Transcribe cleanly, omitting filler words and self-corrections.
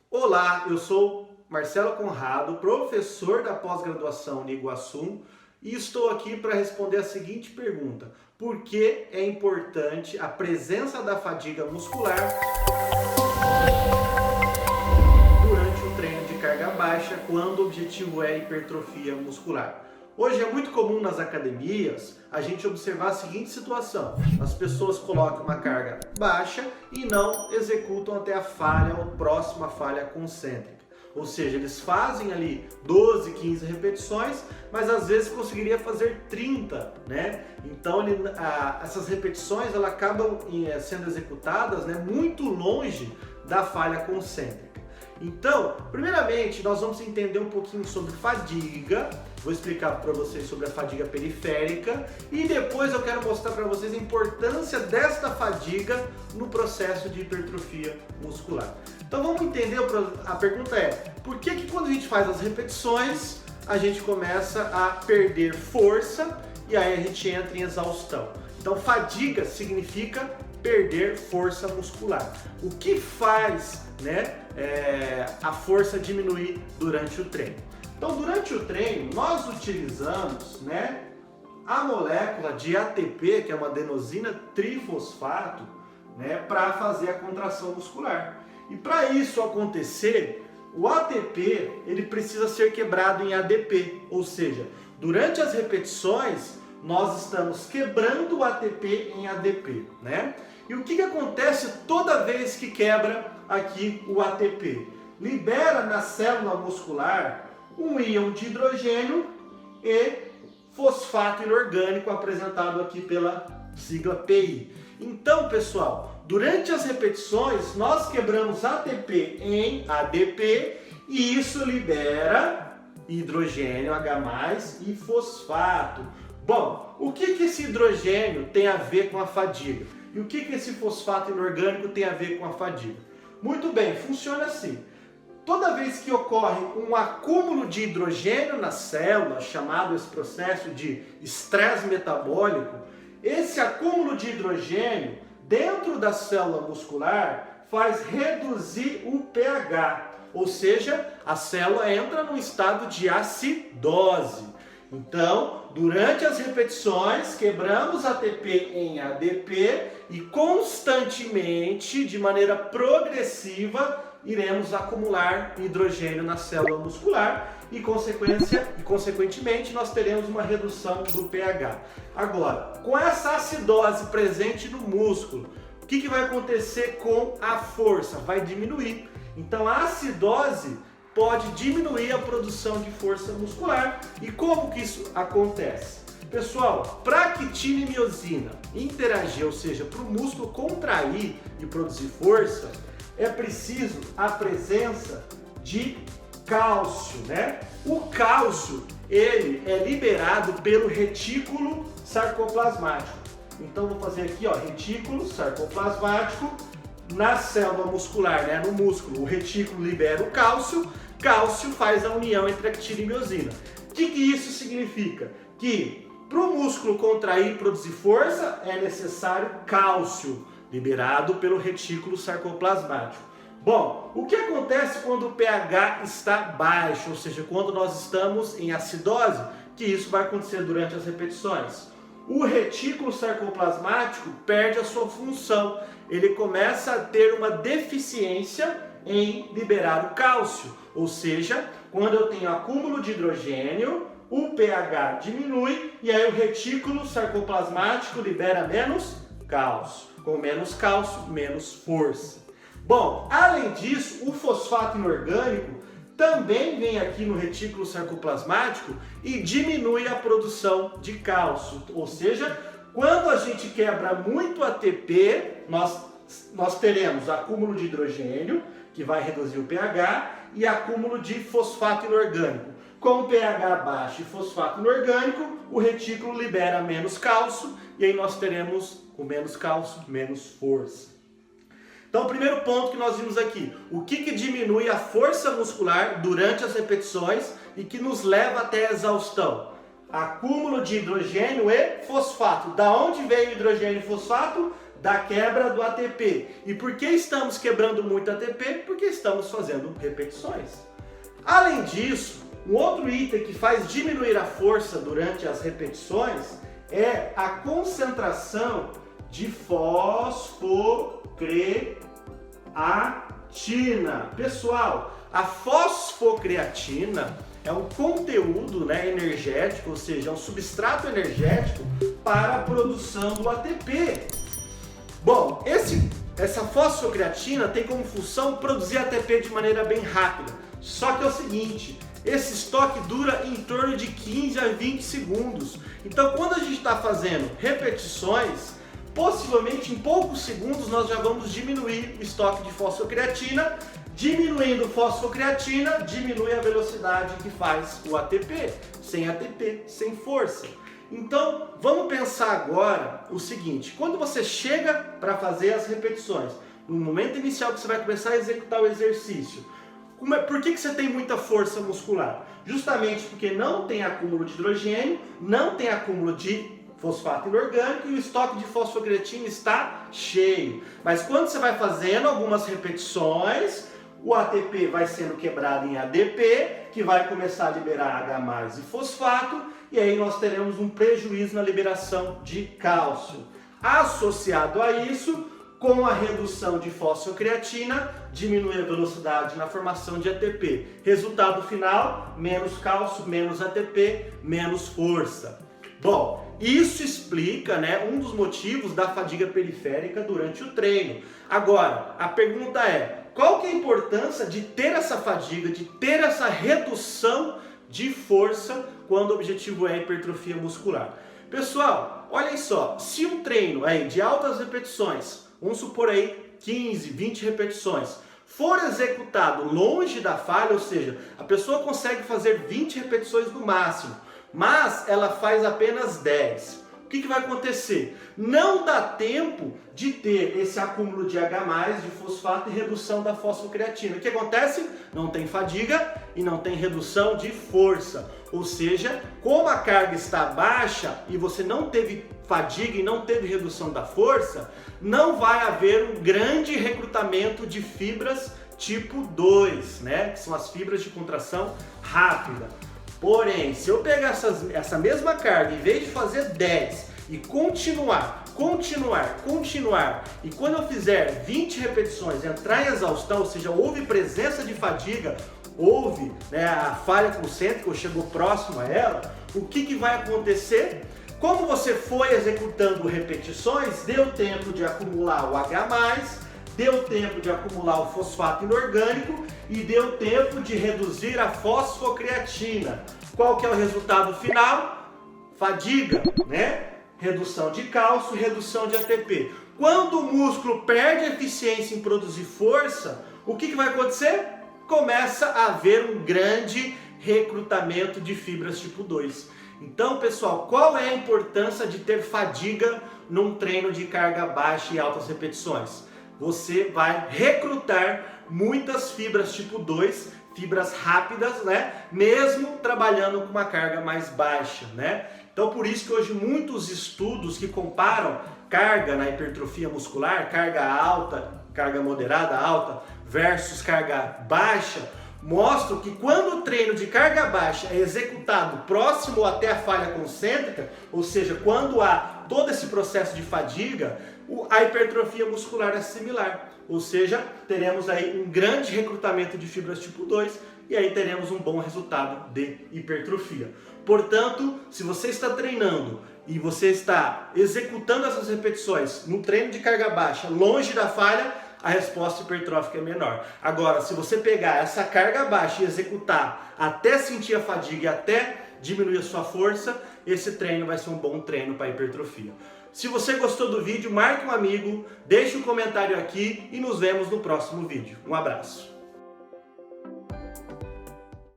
Olá, eu sou Marcelo Conrado, professor da pós-graduação em Iguaçu, e estou aqui para responder a seguinte pergunta: por que é importante a presença da fadiga muscular durante o treino de carga baixa, quando o objetivo é hipertrofia muscular? Hoje é muito comum nas academias a gente observar a seguinte situação: as pessoas colocam uma carga baixa e não executam até a falha ou próxima falha concêntrica. Ou seja, eles fazem ali 12, 15 repetições, mas às vezes conseguiria fazer 30, né? Então essas repetições elas acabam sendo executadas, né, muito longe da falha concêntrica. Então, primeiramente, nós vamos entender um pouquinho sobre fadiga. Vou explicar para vocês sobre a fadiga periférica e depois eu quero mostrar para vocês a importância desta fadiga no processo de hipertrofia muscular. Então vamos entender, a pergunta é: por que quando a gente faz as repetições, a gente começa a perder força e aí a gente entra em exaustão? Então fadiga significa perder força muscular. O que faz, né, a força diminuir durante o treino? Então, durante o treino, nós utilizamos, né, a molécula de ATP, que é uma adenosina trifosfato, né, para fazer a contração muscular. E para isso acontecer, o ATP ele precisa ser quebrado em ADP, ou seja, durante as repetições, nós estamos quebrando o ATP em ADP, né? E o que acontece toda vez que quebra aqui o ATP? Libera na célula muscular um íon de hidrogênio e fosfato inorgânico, apresentado aqui pela sigla PI. Então, pessoal, durante as repetições, nós quebramos ATP em ADP e isso libera hidrogênio H+, e fosfato. Bom, o que esse hidrogênio tem a ver com a fadiga? E o que esse fosfato inorgânico tem a ver com a fadiga? Muito bem, funciona assim. Toda vez que ocorre um acúmulo de hidrogênio na célula, chamado esse processo de estresse metabólico, esse acúmulo de hidrogênio dentro da célula muscular faz reduzir o pH, ou seja, a célula entra num estado de acidose. Então, durante as repetições, quebramos ATP em ADP e constantemente, de maneira progressiva, iremos acumular hidrogênio na célula muscular e, consequentemente, nós teremos uma redução do pH. Agora, com essa acidose presente no músculo, o que vai acontecer com a força? Vai diminuir. Então, a acidose pode diminuir a produção de força muscular. E como que isso acontece? Pessoal, para a quitina e miosina interagir, ou seja, para o músculo contrair e produzir força, é preciso a presença de cálcio, né? O cálcio, ele é liberado pelo retículo sarcoplasmático. Então vou fazer aqui, ó, retículo sarcoplasmático na célula muscular, né? No músculo, o retículo libera o cálcio faz a união entre actina e miosina. O que isso significa? Que para o músculo contrair e produzir força é necessário cálcio, liberado pelo retículo sarcoplasmático. Bom, o que acontece quando o pH está baixo, ou seja, quando nós estamos em acidose? Que isso vai acontecer durante as repetições. O retículo sarcoplasmático perde a sua função, ele começa a ter uma deficiência em liberar o cálcio, ou seja, quando eu tenho acúmulo de hidrogênio, o pH diminui e aí o retículo sarcoplasmático libera menos cálcio. Com menos cálcio, menos força. Bom, além disso, o fosfato inorgânico também vem aqui no retículo sarcoplasmático e diminui a produção de cálcio. Ou seja, quando a gente quebra muito ATP, nós teremos acúmulo de hidrogênio, que vai reduzir o pH, e acúmulo de fosfato inorgânico. Com o pH baixo e fosfato inorgânico, o retículo libera menos cálcio e aí nós teremos, com menos cálcio, menos força. Então, o primeiro ponto que nós vimos aqui, o que diminui a força muscular durante as repetições e que nos leva até a exaustão? Acúmulo de hidrogênio e fosfato. Da onde veio o hidrogênio e fosfato? da quebra do ATP. E por que estamos quebrando muito ATP? Porque estamos fazendo repetições. Além disso, um outro item que faz diminuir a força durante as repetições é a concentração de fosfocreatina. Pessoal, a fosfocreatina é um conteúdo, energético, ou seja, é um substrato energético para a produção do ATP. Bom, essa fosfocreatina tem como função produzir ATP de maneira bem rápida. Só que é o seguinte, esse estoque dura em torno de 15 a 20 segundos. Então, quando a gente está fazendo repetições, possivelmente em poucos segundos nós já vamos diminuir o estoque de fosfocreatina. Diminuindo fosfocreatina, diminui a velocidade que faz o ATP. Sem ATP, sem força. Então, vamos pensar agora o seguinte, quando você chega para fazer as repetições, no momento inicial que você vai começar a executar o exercício, por que você tem muita força muscular? Justamente porque não tem acúmulo de hidrogênio, não tem acúmulo de fosfato inorgânico e o estoque de fosfocreatina está cheio. Mas quando você vai fazendo algumas repetições, o ATP vai sendo quebrado em ADP, que vai começar a liberar H+ e fosfato, e aí nós teremos um prejuízo na liberação de cálcio. Associado a isso, com a redução de fosfocreatina, diminui a velocidade na formação de ATP. Resultado final, menos cálcio, menos ATP, menos força. Bom, isso explica, um dos motivos da fadiga periférica durante o treino. Agora, a pergunta é, qual que é a importância de ter essa fadiga, de ter essa redução de força quando o objetivo é a hipertrofia muscular? Pessoal, olhem só, se um treino de altas repetições, vamos supor aí 15, 20 repetições, for executado longe da falha, ou seja, a pessoa consegue fazer 20 repetições no máximo, mas ela faz apenas 10. O que vai acontecer? Não dá tempo de ter esse acúmulo de H+, de fosfato e redução da fosfocreatina. O que acontece? Não tem fadiga e não tem redução de força. Ou seja, como a carga está baixa e você não teve fadiga e não teve redução da força, não vai haver um grande recrutamento de fibras tipo 2, que são as fibras de contração rápida. Porém, se eu pegar essa mesma carga, em vez de fazer 10 e continuar, e quando eu fizer 20 repetições, entrar em exaustão, ou seja, houve presença de fadiga, houve a falha concêntrica, ou chegou próximo a ela, o que vai acontecer? Como você foi executando repetições, deu tempo de acumular o H+, deu tempo de acumular o fosfato inorgânico e deu tempo de reduzir a fosfocreatina. Qual que é o resultado final? Fadiga, Redução de cálcio, redução de ATP. Quando o músculo perde a eficiência em produzir força, o que vai acontecer? Começa a haver um grande recrutamento de fibras tipo 2. Então, pessoal, qual é a importância de ter fadiga num treino de carga baixa e altas repetições? Você vai recrutar muitas fibras tipo 2, fibras rápidas, mesmo trabalhando com uma carga mais baixa, Então, por isso que hoje muitos estudos que comparam carga na hipertrofia muscular, carga alta, carga moderada, alta, versus carga baixa, mostram que quando o treino de carga baixa é executado próximo até a falha concêntrica, ou seja, quando há todo esse processo de fadiga, a hipertrofia muscular é similar. Ou seja, teremos aí um grande recrutamento de fibras tipo 2 e aí teremos um bom resultado de hipertrofia. Portanto, se você está treinando e você está executando essas repetições no treino de carga baixa, longe da falha, a resposta hipertrófica é menor. Agora, se você pegar essa carga baixa e executar até sentir a fadiga e até diminuir a sua força, esse treino vai ser um bom treino para hipertrofia. Se você gostou do vídeo, marque um amigo, deixe um comentário aqui e nos vemos no próximo vídeo. Um abraço!